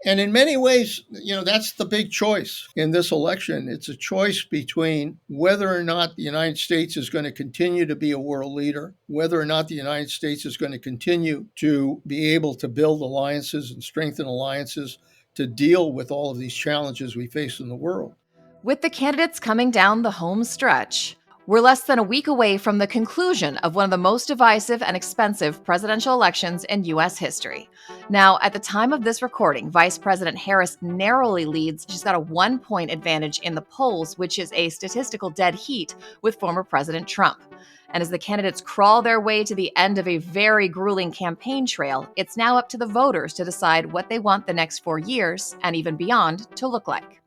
And in many ways, that's the big choice in this election. It's a choice between whether or not the United States is going to continue to be a world leader, whether or not the United States is going to continue to be able to build alliances and strengthen alliances to deal with all of these challenges we face in the world. With the candidates coming down the home stretch, we're less than a week away from the conclusion of one of the most divisive and expensive presidential elections in U.S. history. Now, at the time of this recording, Vice President Harris narrowly leads. She's got a 1-point advantage in the polls, which is a statistical dead heat with former President Trump. And as the candidates crawl their way to the end of a very grueling campaign trail, it's now up to the voters to decide what they want the next 4 years, and even beyond, to look like.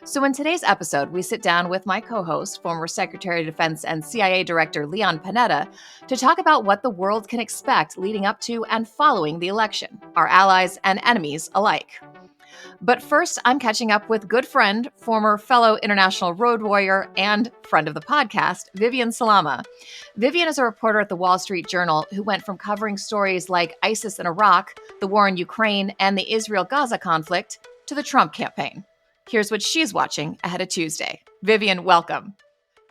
So in today's episode, we sit down with my co-host, former Secretary of Defense and CIA Director Leon Panetta, to talk about what the world can expect leading up to and following the election, our allies and enemies alike. But first, I'm catching up with good friend, former fellow international road warrior, and friend of the podcast, Vivian Salama. Vivian is a reporter at the Wall Street Journal who went from covering stories like ISIS in Iraq, the war in Ukraine, and the Israel-Gaza conflict to the Trump campaign. Here's what she's watching ahead of Tuesday. Vivian, welcome.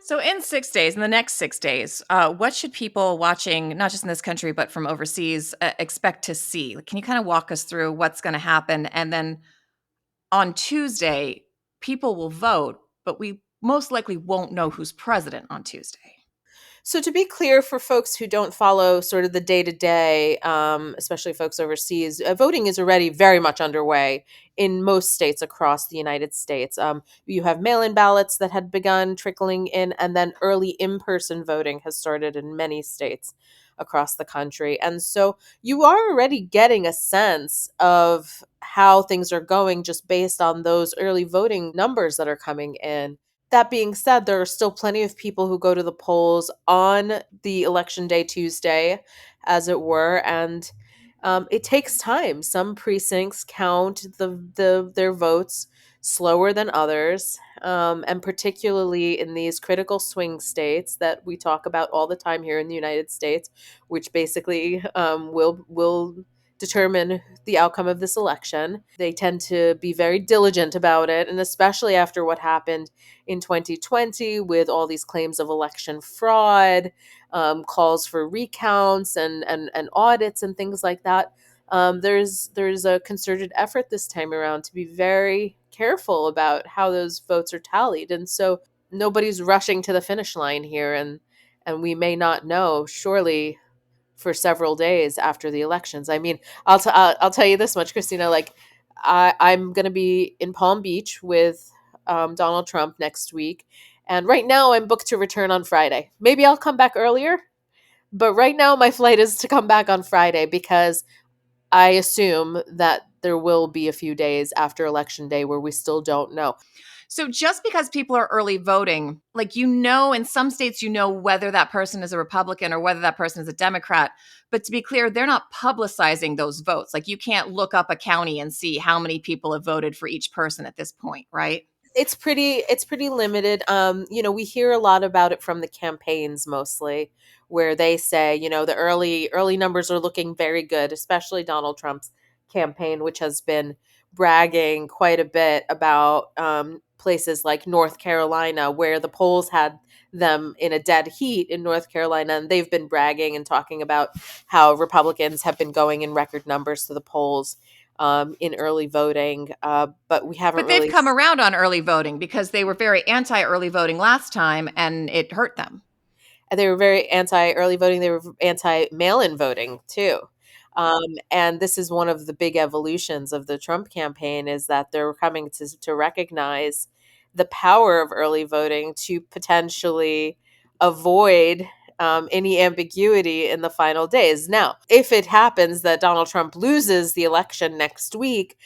So in 6 days, in the next 6 days, what should people watching, not just in this country, but from overseas, expect to see? Can you kind of walk us through what's going to happen? And then on Tuesday, people will vote, but we most likely won't know who's president on Tuesday. So to be clear, for folks who don't follow sort of the day-to-day, especially folks overseas, voting is already very much underway in most states across the United States. You have mail-in ballots that had begun trickling in, and then early in-person voting has started in many states across the country. And so you are already getting a sense of how things are going just based on those early voting numbers that are coming in. That being said, there are still plenty of people who go to the polls on the election day Tuesday, as it were, and it takes time. Some precincts count their votes slower than others, and particularly in these critical swing states that we talk about all the time here in the United States, which basically will determine the outcome of this election. They tend to be very diligent about it, and especially after what happened in 2020 with all these claims of election fraud, calls for recounts and audits and things like that. There's a concerted effort this time around to be very careful about how those votes are tallied, and so nobody's rushing to the finish line here, and we may not know surely for several days after the elections. I mean, I'll tell you this much, Christina. Like, I'm going to be in Palm Beach with Donald Trump next week, and right now I'm booked to return on Friday. Maybe I'll come back earlier, but right now my flight is to come back on Friday because I assume that there will be a few days after Election Day where we still don't know. So just because people are early voting, in some states, whether that person is a Republican or whether that person is a Democrat. But to be clear, they're not publicizing those votes. You can't look up a county and see how many people have voted for each person at this point, right? It's pretty limited. We hear a lot about it from the campaigns mostly, where they say, the early numbers are looking very good, especially Donald Trump's campaign, which has been bragging quite a bit about places like North Carolina, where the polls had them in a dead heat in North Carolina, and they've been bragging and talking about how Republicans have been going in record numbers to the polls in early voting, but we haven't. But they've come around on early voting because they were very anti-early voting last time, and it hurt them. They were very anti-early voting. They were anti-mail-in voting too. And this is one of the big evolutions of the Trump campaign, is that they're coming to recognize the power of early voting to potentially avoid any ambiguity in the final days. Now, if it happens that Donald Trump loses the election next week,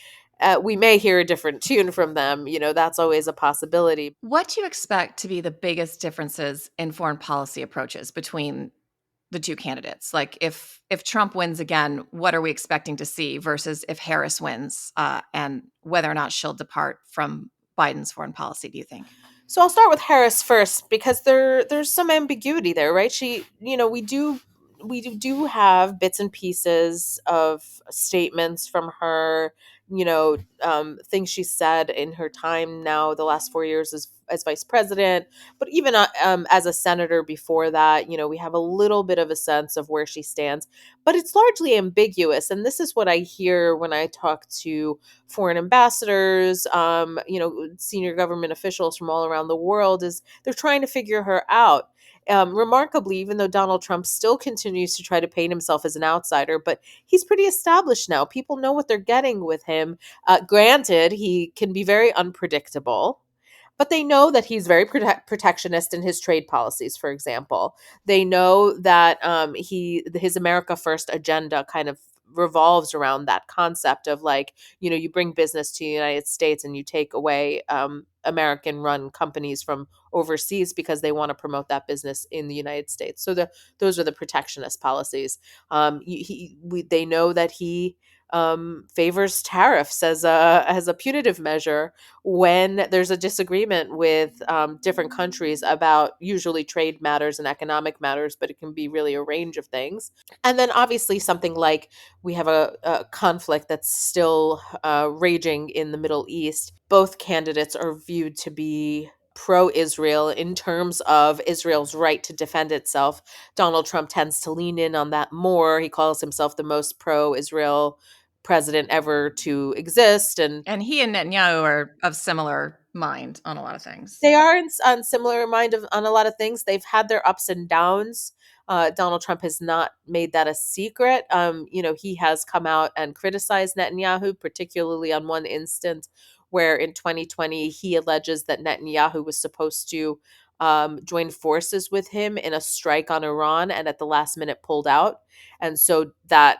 we may hear a different tune from them. That's always a possibility. What do you expect to be the biggest differences in foreign policy approaches between the two candidates? If Trump wins again, what are we expecting to see versus if Harris wins, and whether or not she'll depart from Biden's foreign policy, do you think? So I'll start with Harris first, because there's some ambiguity there, right? We do have bits and pieces of statements from her things she said in her time now, the last 4 years as vice president, but even as a senator before that, we have a little bit of a sense of where she stands, but it's largely ambiguous. And this is what I hear when I talk to foreign ambassadors, senior government officials from all around the world, is they're trying to figure her out. Remarkably, even though Donald Trump still continues to try to paint himself as an outsider, but he's pretty established now. People know what they're getting with him. Granted, he can be very unpredictable, but they know that he's very protectionist in his trade policies, for example. They know that his America First agenda kind of revolves around that concept of, like, you bring business to the United States and you take away American run companies from overseas because they want to promote that business in the United States. So those are the protectionist policies. They know that he favors tariffs as a punitive measure when there's a disagreement with different countries about usually trade matters and economic matters, but it can be really a range of things. And then obviously something like we have a conflict that's still raging in the Middle East. Both candidates are viewed to be pro-Israel in terms of Israel's right to defend itself. Donald Trump tends to lean in on that more. He calls himself the most pro-Israel president ever to exist. And he and Netanyahu are of similar mind on a lot of things. they are on similar mind on a lot of things. They've had their ups and downs. Donald Trump has not made that a secret. He has come out and criticized Netanyahu, particularly on one instance where in 2020 he alleges that Netanyahu was supposed to join forces with him in a strike on Iran and at the last minute pulled out. And so that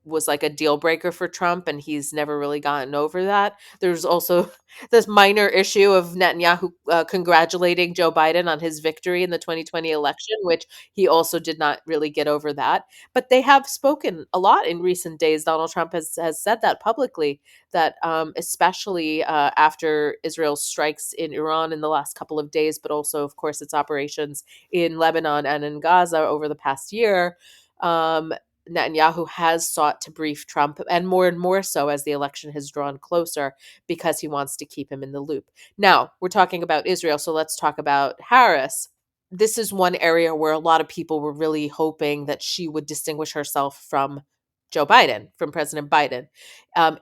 was like a deal breaker for Trump, and he's never really gotten over that. There's also this minor issue of Netanyahu congratulating Joe Biden on his victory in the 2020 election, which he also did not really get over that. But they have spoken a lot in recent days. Donald Trump has said that publicly, that especially after Israel's strikes in Iran in the last couple of days, but also, of course, its operations in Lebanon and in Gaza over the past year, Netanyahu has sought to brief Trump, and more so as the election has drawn closer, because he wants to keep him in the loop. Now, we're talking about Israel, so let's talk about Harris. This is one area where a lot of people were really hoping that she would distinguish herself from Joe Biden, from President Biden,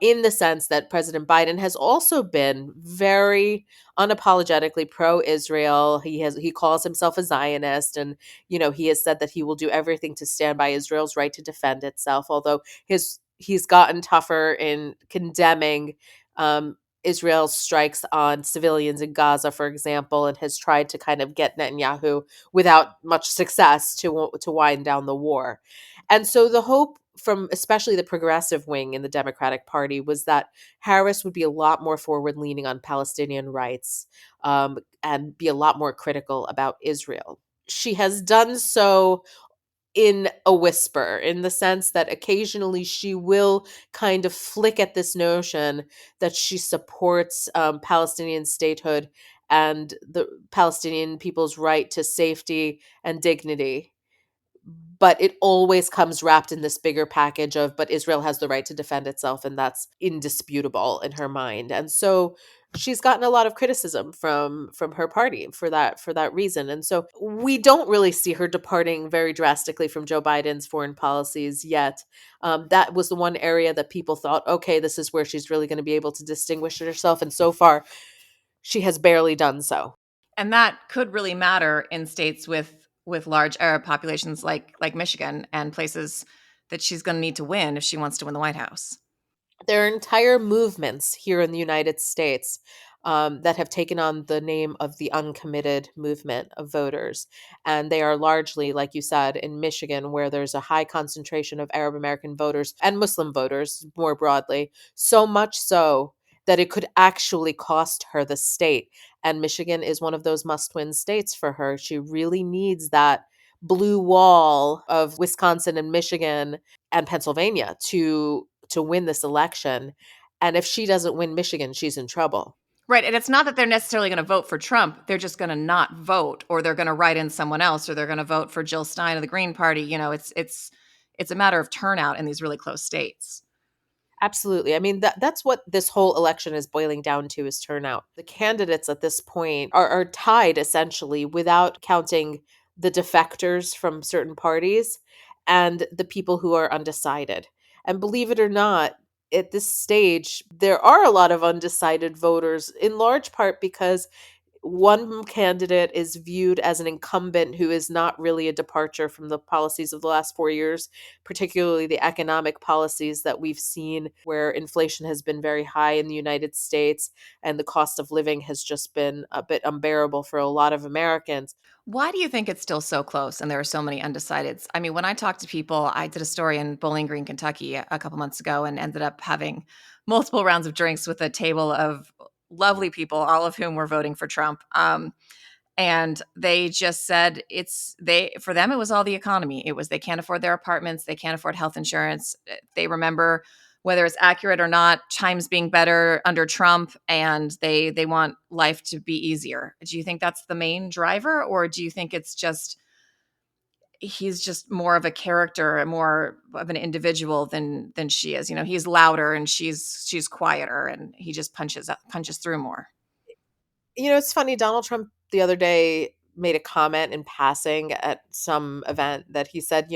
in the sense that President Biden has also been very unapologetically pro-Israel. He calls himself a Zionist, and he has said that he will do everything to stand by Israel's right to defend itself. Although he's gotten tougher in condemning Israel's strikes on civilians in Gaza, for example, and has tried to kind of get Netanyahu, without much success, to wind down the war. And so the hope from especially the progressive wing in the Democratic Party was that Harris would be a lot more forward-leaning on Palestinian rights, and be a lot more critical about Israel. She has done so in a whisper, in the sense that occasionally she will kind of flick at this notion that she supports Palestinian statehood and the Palestinian people's right to safety and dignity. But it always comes wrapped in this bigger package of, but Israel has the right to defend itself, and that's indisputable in her mind. And so she's gotten a lot of criticism from her party for that reason. And so we don't really see her departing very drastically from Joe Biden's foreign policies yet. That was the one area that people thought, okay, this is where she's really going to be able to distinguish herself. And so far, she has barely done so. And that could really matter in states with large Arab populations like Michigan, and places that she's going to need to win if she wants to win the White House. There are entire movements here in the United States that have taken on the name of the uncommitted movement of voters. And they are largely, like you said, in Michigan, where there's a high concentration of Arab American voters and Muslim voters more broadly, so much so that it could actually cost her the state. And Michigan is one of those must-win states for her. She really needs that blue wall of Wisconsin and Michigan and Pennsylvania to win this election. And if she doesn't win Michigan, she's in trouble. Right. And it's not that they're necessarily going to vote for Trump. They're just going to not vote, or they're going to write in someone else, or they're going to vote for Jill Stein of the Green Party. It's a matter of turnout in these really close states. Absolutely. I mean, that's what this whole election is boiling down to, is turnout. The candidates at this point are tied essentially, without counting the defectors from certain parties and the people who are undecided. And believe it or not, at this stage, there are a lot of undecided voters, in large part because one candidate is viewed as an incumbent who is not really a departure from the policies of the last 4 years, particularly the economic policies that we've seen, where inflation has been very high in the United States and the cost of living has just been a bit unbearable for a lot of Americans. Why do you think it's still so close and there are so many undecideds? I mean, when I talk to people, I did a story in Bowling Green, Kentucky a couple months ago and ended up having multiple rounds of drinks with a table of lovely people, all of whom were voting for Trump. And they just said for them, it was all the economy. It was they can't afford their apartments, they can't afford health insurance. They remember, whether it's accurate or not, times being better under Trump, and they want life to be easier. Do you think that's the main driver, or do you think it's just he's just more of a character, more of an individual than she is? He's louder and she's quieter, and he just punches through more. It's funny. Donald Trump the other day made a comment in passing at some event that he said,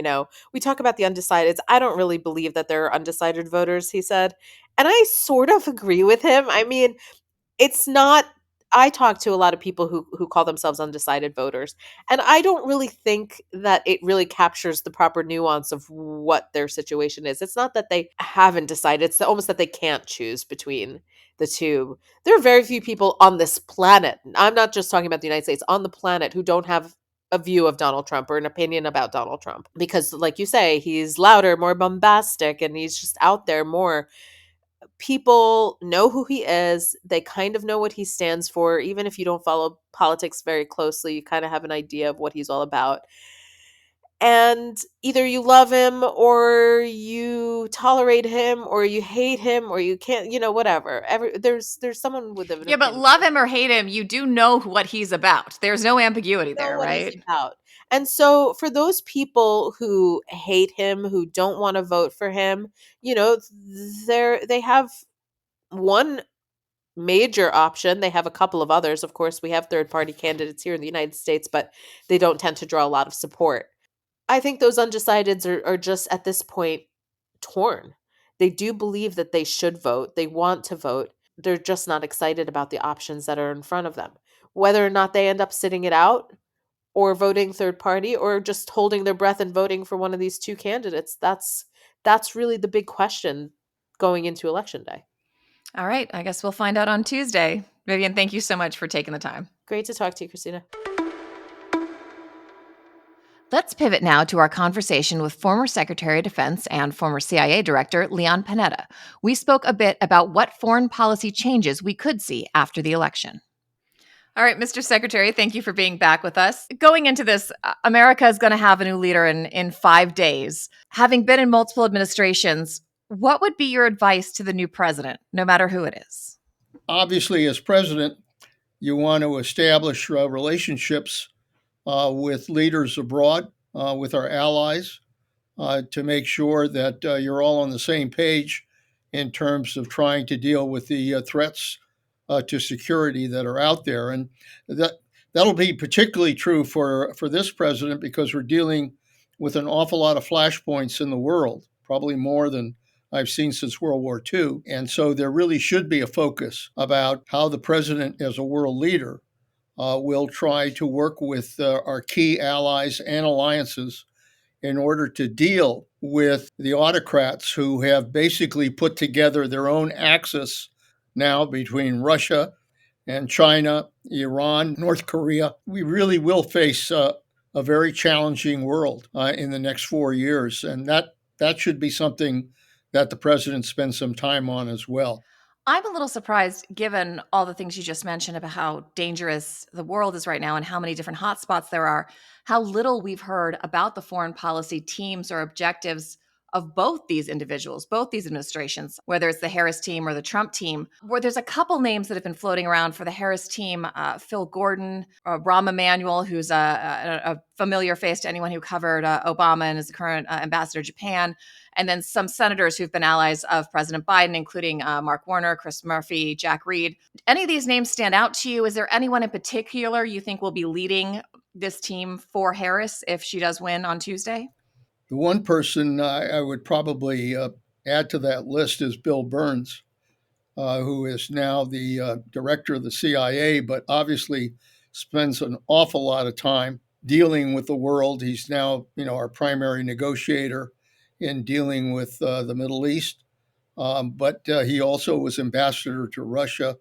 we talk about the undecideds. I don't really believe that there are undecided voters, he said. And I sort of agree with him. I mean, it's not. I talk to a lot of people who call themselves undecided voters, and I don't really think that it really captures the proper nuance of what their situation is. It's not that they haven't decided, it's almost that they can't choose between the two. There are very few people on this planet, I'm not just talking about the United States, on the planet, who don't have a view of Donald Trump or an opinion about Donald Trump, because like you say, he's louder, more bombastic, and he's just out there more. People know who he is. They kind of know what he stands for. Even if you don't follow politics very closely, you kind of have an idea of what he's all about. And either you love him or you tolerate him or you hate him or you can't, whatever. There's someone with an Yeah, but opinion. love him or hate him, you do know what he's about. There's no ambiguity Know there, what he's right? about. And so for those people who hate him, who don't want to vote for him, they have one major option. They have a couple of others. Of course, we have third party candidates here in the United States, but they don't tend to draw a lot of support. I think those undecideds are just at this point torn. They do believe that they should vote, they want to vote. They're just not excited about the options that are in front of them. Whether or not they end up sitting it out or voting third party or just holding their breath and voting for one of these two candidates, that's really the big question going into election day. All right. I guess we'll find out on Tuesday. Vivian, thank you so much for taking the time. Great to talk to you, Christina. Let's pivot now to our conversation with former Secretary of Defense and former CIA Director Leon Panetta. We spoke a bit about what foreign policy changes we could see after the election. All right, Mr. Secretary, thank you for being back with us. Going into this, America is going to have a new leader in 5 days. Having been in multiple administrations, what would be your advice to the new president, no matter who it is? Obviously, as president, you want to establish relationships with leaders abroad, with our allies, to make sure that you're all on the same page in terms of trying to deal with the threats to security that are out there. And that'll be particularly true for this president, because we're dealing with an awful lot of flashpoints in the world, probably more than I've seen since World War II. And so there really should be a focus about how the president, as a world leader, will try to work with our key allies and alliances in order to deal with the autocrats who have basically put together their own axis now between Russia and China, Iran, North Korea. We really will face a very challenging world in the next 4 years. And that should be something that the president spends some time on as well. I'm a little surprised, given all the things you just mentioned about how dangerous the world is right now and how many different hotspots there are, how little we've heard about the foreign policy teams or objectives of both these individuals, both these administrations, whether it's the Harris team or the Trump team, where there's a couple names that have been floating around for the Harris team, Phil Gordon, Rahm Emanuel, who's a familiar face to anyone who covered Obama and is the current ambassador to Japan, and then some senators who've been allies of President Biden, including Mark Warner, Chris Murphy, Jack Reed. Any of these names stand out to you? Is there anyone in particular you think will be leading this team for Harris if she does win on Tuesday? The one person I would probably add to that list is Bill Burns, who is now the director of the CIA, but obviously spends an awful lot of time dealing with the world. He's now, our primary negotiator in dealing with the Middle East, but he also was ambassador to Russia.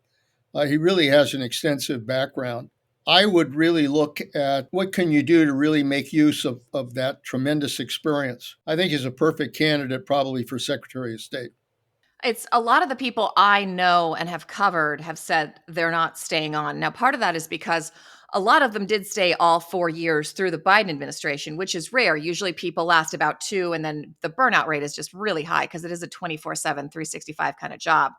He really has an extensive background. I would really look at what can you do to really make use of that tremendous experience. I think he's a perfect candidate probably for Secretary of State. It's a lot of the people I know and have covered have said they're not staying on. Now, part of that is because a lot of them did stay all 4 years through the Biden administration, which is rare. Usually people last about 2, and then the burnout rate is just really high because it is a 24/7, 365 kind of job.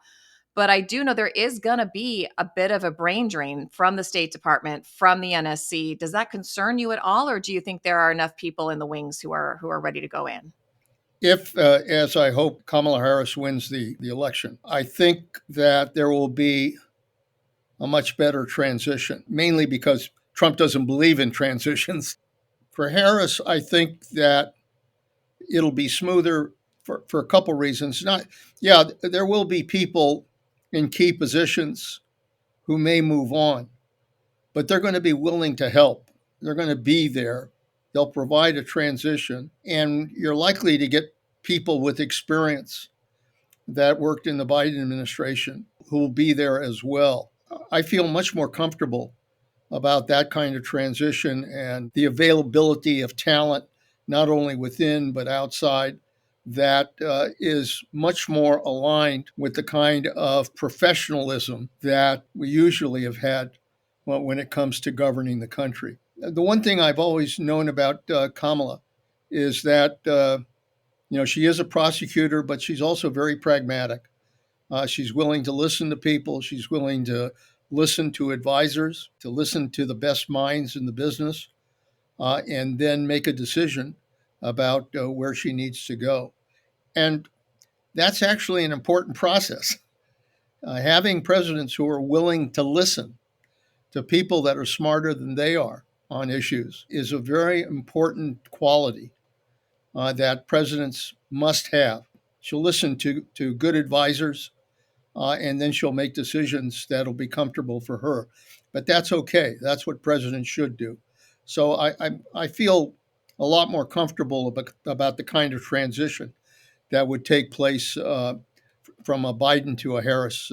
But I do know there is going to be a bit of a brain drain from the State Department, from the NSC. Does that concern you at all, or do you think there are enough people in the wings who are ready to go in? If, as I hope, Kamala Harris wins the election, I think that there will be a much better transition, mainly because Trump doesn't believe in transitions. For Harris, I think that it'll be smoother for a couple reasons. There will be people in key positions who may move on, but they're going to be willing to help. They're going to be there. They'll provide a transition, and you're likely to get people with experience that worked in the Biden administration who will be there as well. I feel much more comfortable about that kind of transition and the availability of talent, not only within but outside, that is much more aligned with the kind of professionalism that we usually have had when it comes to governing the country. The one thing I've always known about Kamala is that she is a prosecutor, but she's also very pragmatic. She's willing to listen to people. She's willing to listen to advisors, to listen to the best minds in the business, and then make a decision about where she needs to go. And that's actually an important process. Having presidents who are willing to listen to people that are smarter than they are on issues is a very important quality that presidents must have. She'll listen to good advisors, and then she'll make decisions that'll be comfortable for her. But that's okay. That's what presidents should do. So I feel a lot more comfortable about the kind of transition that would take place from a Biden to a Harris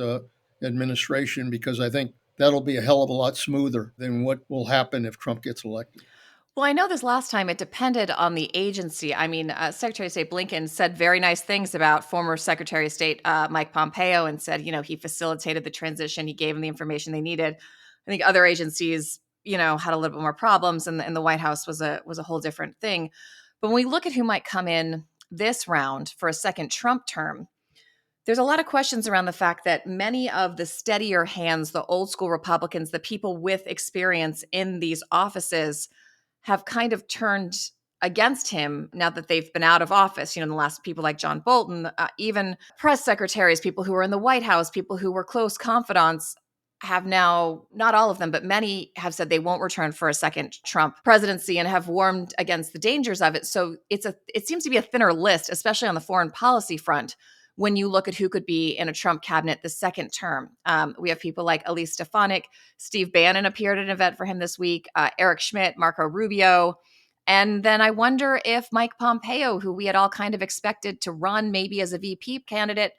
administration, because I think that'll be a hell of a lot smoother than what will happen if Trump gets elected. Well, I know this last time it depended on the agency. I mean, Secretary of State Blinken said very nice things about former Secretary of State Mike Pompeo and said, he facilitated the transition. He gave them the information they needed. I think other agencies, had a little bit more problems, and the White House was a whole different thing. But when we look at who might come in this round for a second Trump term, there's a lot of questions around the fact that many of the steadier hands, the old school Republicans, the people with experience in these offices, have kind of turned against him now that they've been out of office. The last people like John Bolton, even press secretaries, people who were in the White House, people who were close confidants, have now, not all of them, but many have said they won't return for a second Trump presidency and have warned against the dangers of it. So it seems to be a thinner list, especially on the foreign policy front, when you look at who could be in a Trump cabinet the second term. We have people like Elise Stefanik, Steve Bannon appeared at an event for him this week, Eric Schmidt, Marco Rubio. And then I wonder if Mike Pompeo, who we had all kind of expected to run maybe as a VP candidate,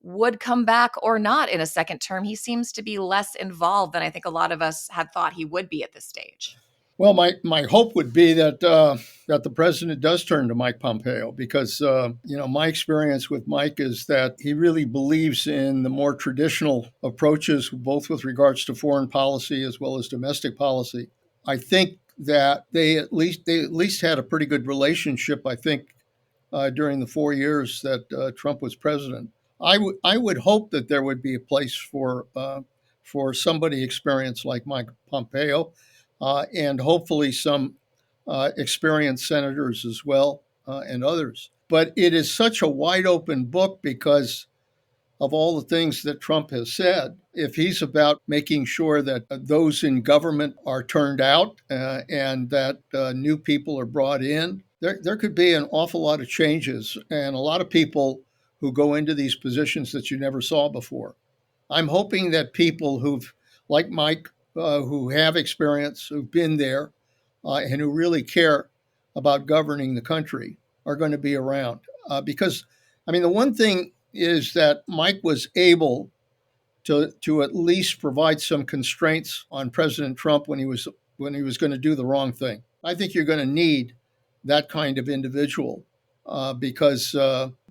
would come back or not in a second term. He seems to be less involved than I think a lot of us had thought he would be at this stage. Well, my hope would be that the president does turn to Mike Pompeo, because my experience with Mike is that he really believes in the more traditional approaches, both with regards to foreign policy as well as domestic policy. I think that they at least had a pretty good relationship, I think, during the 4 years that Trump was president. I would hope that there would be a place for somebody experienced like Mike Pompeo, and hopefully some experienced senators as well, and others. But it is such a wide open book because of all the things that Trump has said. If he's about making sure that those in government are turned out, and that new people are brought in, there could be an awful lot of changes and a lot of people who go into these positions that you never saw before. I'm hoping that people like Mike, who have experience, who've been there, and who really care about governing the country, are going to be around. Because, I mean, the one thing is that Mike was able to at least provide some constraints on President Trump when he was going to do the wrong thing. I think you're going to need that kind of individual, because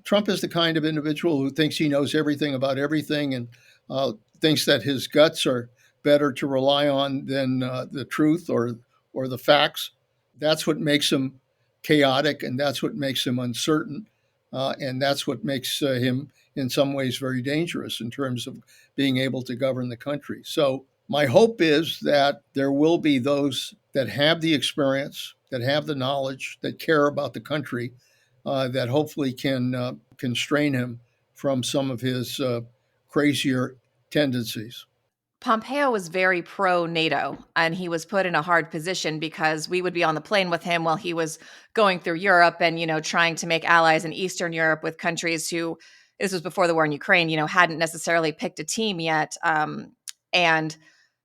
Trump is the kind of individual who thinks he knows everything about everything, and thinks that his guts are better to rely on than the truth or the facts. That's what makes him chaotic, and that's what makes him uncertain, and that's what makes him, in some ways, very dangerous in terms of being able to govern the country. So my hope is that there will be those that have the experience, that have the knowledge, that care about the country, that hopefully can constrain him from some of his crazier tendencies. Pompeo was very pro NATO, and he was put in a hard position because we would be on the plane with him while he was going through Europe and, trying to make allies in Eastern Europe with countries who, this was before the war in Ukraine, hadn't necessarily picked a team yet. And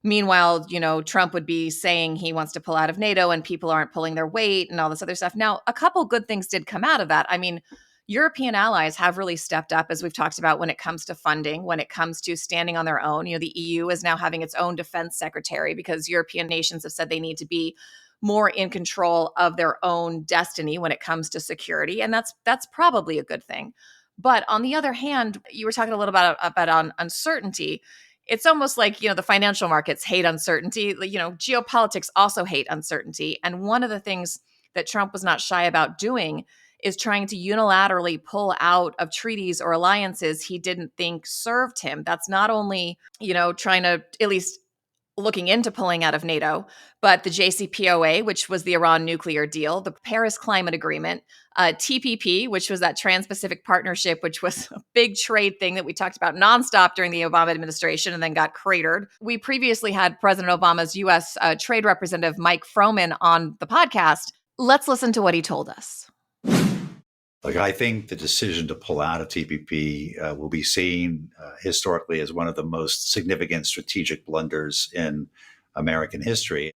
meanwhile, Trump would be saying he wants to pull out of NATO and people aren't pulling their weight and all this other stuff. Now, a couple good things did come out of that. I mean, European allies have really stepped up, as we've talked about, when it comes to funding, when it comes to standing on their own. The EU is now having its own defense secretary because European nations have said they need to be more in control of their own destiny when it comes to security. And that's probably a good thing. But on the other hand, you were talking a little about on uncertainty. It's almost like, the financial markets hate uncertainty. Geopolitics also hate uncertainty. And one of the things that Trump was not shy about doing is trying to unilaterally pull out of treaties or alliances he didn't think served him. That's not only, trying to, at least looking into pulling out of NATO, but the JCPOA, which was the Iran nuclear deal, the Paris Climate Agreement, TPP, which was that Trans-Pacific Partnership, which was a big trade thing that we talked about nonstop during the Obama administration and then got cratered. We previously had President Obama's U.S. Trade Representative Mike Froman on the podcast. Let's listen to what he told us. Look, I think the decision to pull out of TPP will be seen historically as one of the most significant strategic blunders in American history.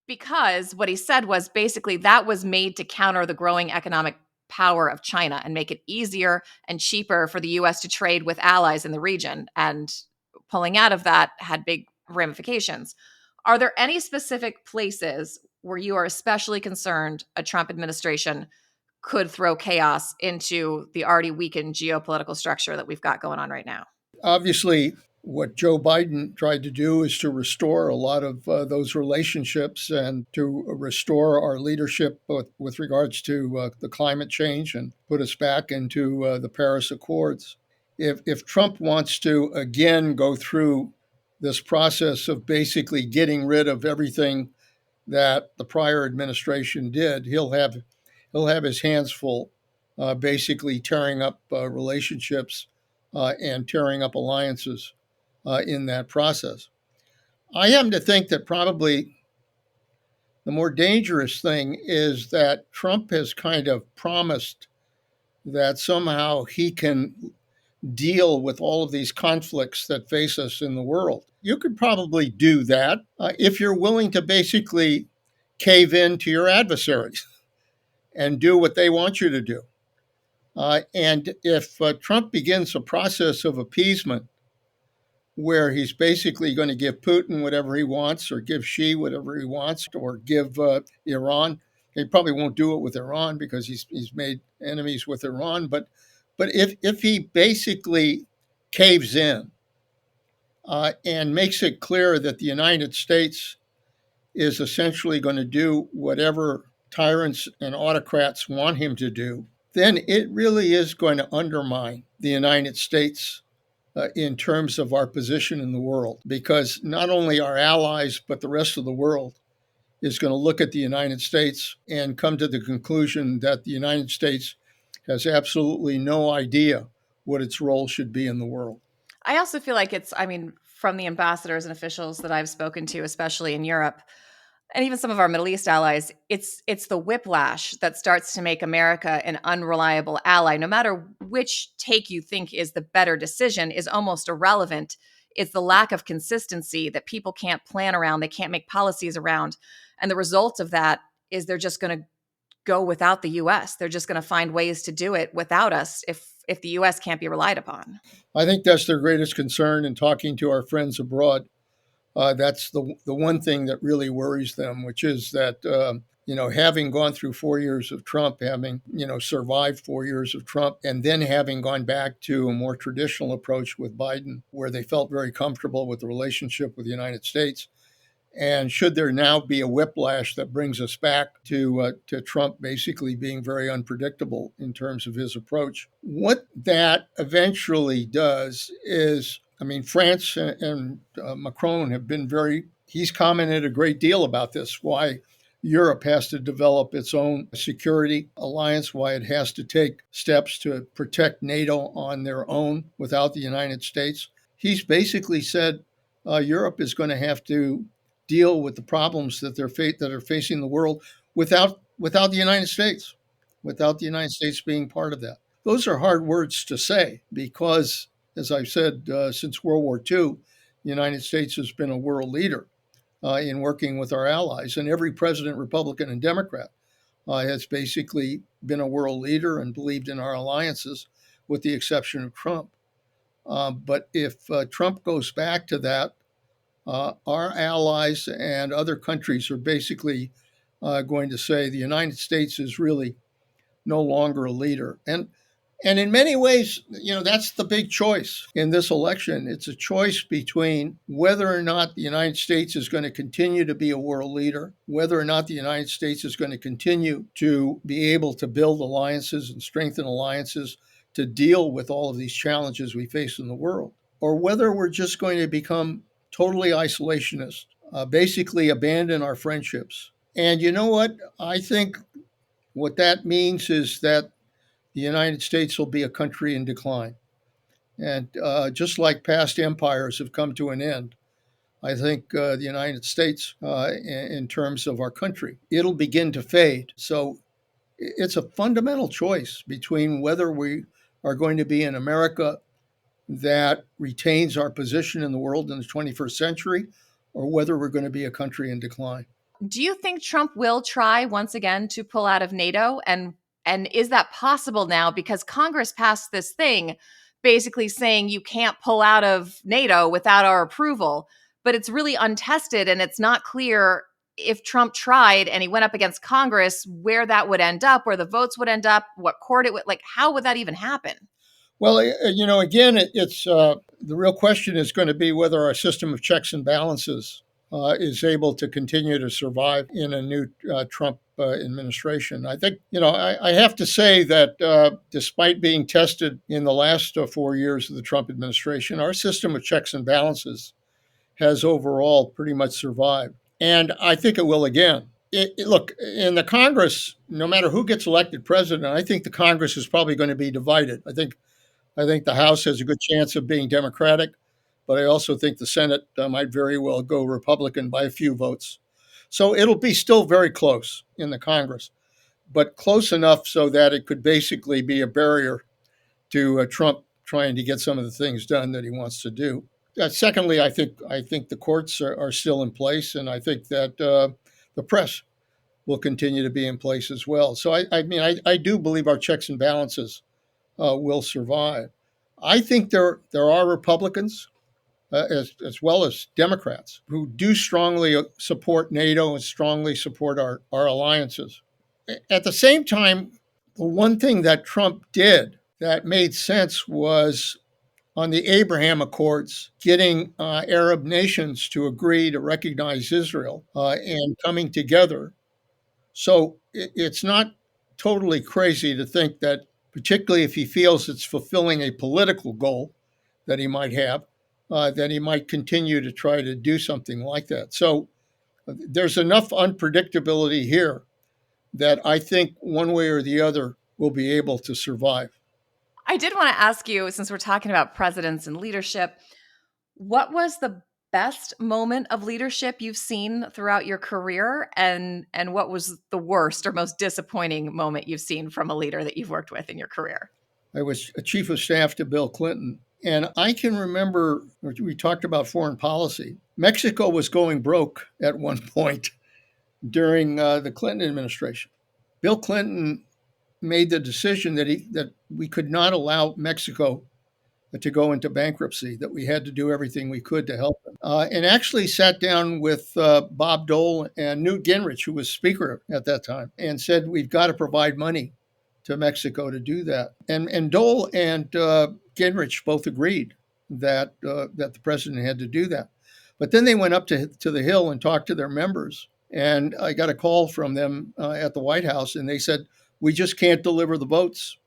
Because what he said was basically that was made to counter the growing economic power of China and make it easier and cheaper for the U.S. to trade with allies in the region. And pulling out of that had big ramifications. Are there any specific places where you are especially concerned a Trump administration could throw chaos into the already weakened geopolitical structure that we've got going on right now? Obviously, what Joe Biden tried to do is to restore a lot of those relationships and to restore our leadership with regards to the climate change and put us back into the Paris Accords. If Trump wants to again go through this process of basically getting rid of everything that the prior administration did, he'll have his hands full, basically tearing up relationships and tearing up alliances in that process. I happen to think that probably the more dangerous thing is that Trump has kind of promised that somehow he can deal with all of these conflicts that face us in the world. You could probably do that if you're willing to basically cave in to your adversaries and do what they want you to do. And if Trump begins a process of appeasement where he's basically going to give Putin whatever he wants or give Xi whatever he wants or give Iran, he probably won't do it with Iran because he's made enemies with Iran. But if he basically caves in and makes it clear that the United States is essentially going to do whatever tyrants and autocrats want him to do, then it really is going to undermine the United States in terms of our position in the world, because not only our allies, but the rest of the world is going to look at the United States and come to the conclusion that the United States has absolutely no idea what its role should be in the world. I also feel like I mean, from the ambassadors and officials that I've spoken to, especially in Europe, and even some of our Middle East allies, it's the whiplash that starts to make America an unreliable ally. No matter which take you think is the better decision is almost irrelevant. It's the lack of consistency that people can't plan around, they can't make policies around. And the result of that is they're just going to go without the US. They're just going to find ways to do it without us if the US can't be relied upon. I think that's their greatest concern in talking to our friends abroad. That's the one thing that really worries them, which is that having gone through 4 years of Trump, having survived 4 years of Trump, and then having gone back to a more traditional approach with Biden, where they felt very comfortable with the relationship with the United States. And should there now be a whiplash that brings us back to Trump basically being very unpredictable in terms of his approach, what that eventually does is, I mean, France and Macron have been he's commented a great deal about this, why Europe has to develop its own security alliance, why it has to take steps to protect NATO on their own without the United States. He's basically said Europe is going to have to deal with the problems that that are facing the world without the United States, without the United States being part of that. Those are hard words to say because, as I've said, since World War II, the United States has been a world leader in working with our allies, and every president, Republican and Democrat, has basically been a world leader and believed in our alliances, with the exception of Trump. But if Trump goes back to that, our allies and other countries are basically going to say the United States is really no longer a leader. And in many ways, that's the big choice in this election. It's a choice between whether or not the United States is going to continue to be a world leader, whether or not the United States is going to continue to be able to build alliances and strengthen alliances to deal with all of these challenges we face in the world, or whether we're just going to become totally isolationist, basically abandon our friendships. And you know what? I think what that means is that the United States will be a country in decline. And just like past empires have come to an end, I think the United States, in terms of our country, it'll begin to fade. So it's a fundamental choice between whether we are going to be an America that retains our position in the world in the 21st century, or whether we're going to be a country in decline. Do you think Trump will try once again to pull out of NATO? And is that possible now? Because Congress passed this thing basically saying you can't pull out of NATO without our approval, but it's really untested and it's not clear if Trump tried and he went up against Congress, where that would end up, where the votes would end up, what court it would, like, how would that even happen? Well, again, it's the real question is going to be whether our system of checks and balances is able to continue to survive in a new Trump administration. I think, I have to say that despite being tested in the last 4 years of the Trump administration, our system of checks and balances has overall pretty much survived. And I think it will again. Look, in the Congress, no matter who gets elected president, I think the Congress is probably going to be divided. I think the House has a good chance of being Democratic, but I also think the Senate might very well go Republican by a few votes. So it'll be still very close in the Congress, but close enough so that it could basically be a barrier to Trump trying to get some of the things done that he wants to do. Secondly, I think the courts are still in place, and I think that the press will continue to be in place as well. So I do believe our checks and balances will survive. I think there are Republicans as well as Democrats who do strongly support NATO and strongly support our alliances. At the same time, the one thing that Trump did that made sense was on the Abraham Accords, getting Arab nations to agree to recognize Israel and coming together So it's not totally crazy to think that, particularly if he feels it's fulfilling a political goal that he might have, that he might continue to try to do something like that. So there's enough unpredictability here that I think one way or the other will be able to survive. I did want to ask you, since we're talking about presidents and leadership, what was the best moment of leadership you've seen throughout your career, and what was the worst or most disappointing moment you've seen from a leader that you've worked with in your career? I was a chief of staff to Bill Clinton, and I can remember we talked about foreign policy. Mexico was going broke at one point during the Clinton administration. Bill Clinton made the decision that we could not allow Mexico to go into bankruptcy, that we had to do everything we could to help them. And actually sat down with Bob Dole and Newt Gingrich, who was speaker at that time, and said, we've got to provide money to Mexico to do that. And Dole and Gingrich both agreed that the president had to do that. But then they went up to the Hill and talked to their members. And I got a call from them at the White House, and they said, we just can't deliver the votes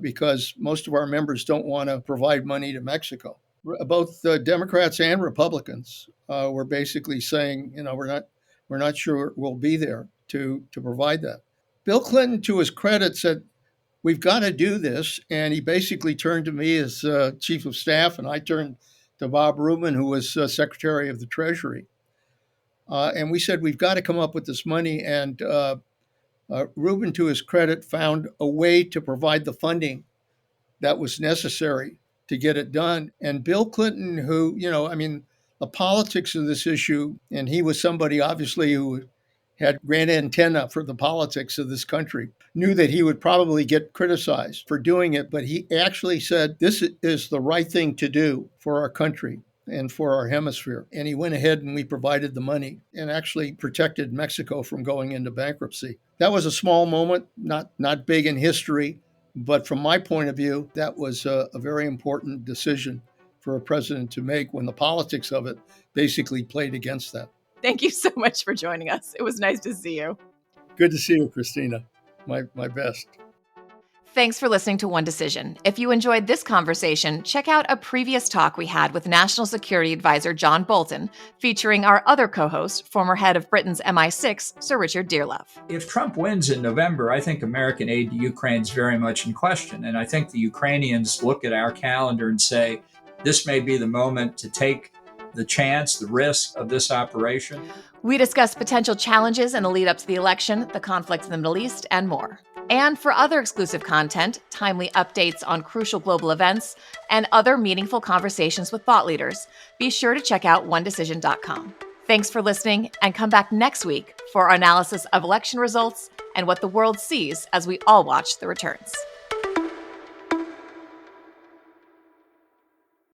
because most of our members don't want to provide money to Mexico. Both Democrats and Republicans were basically saying, we're not sure we'll be there to provide that. Bill Clinton, to his credit, said, we've got to do this. And he basically turned to me as chief of staff, and I turned to Bob Rubin, who was Secretary of the Treasury. And we said, we've got to come up with this money. And Rubin, to his credit, found a way to provide the funding that was necessary to get it done. And Bill Clinton, who, the politics of this issue, and he was somebody obviously who had grand antenna for the politics of this country, knew that he would probably get criticized for doing it, but he actually said, this is the right thing to do for our country and for our hemisphere. And he went ahead and we provided the money and actually protected Mexico from going into bankruptcy. That was a small moment, not big in history, but from my point of view, that was a very important decision for a president to make when the politics of it basically played against that. Thank you so much for joining us. It was nice to see you. Good to see you, Christina. My best. Thanks for listening to One Decision. If you enjoyed this conversation, check out a previous talk we had with National Security Advisor John Bolton, featuring our other co-host, former head of Britain's MI6, Sir Richard Dearlove. If Trump wins in November, I think American aid to Ukraine is very much in question. And I think the Ukrainians look at our calendar and say, this may be the moment to take the chance, the risk of this operation. We discuss potential challenges in the lead up to the election, the conflict in the Middle East, and more. And for other exclusive content, timely updates on crucial global events, and other meaningful conversations with thought leaders, be sure to check out onedecision.com. Thanks for listening, and come back next week for our analysis of election results and what the world sees as we all watch the returns.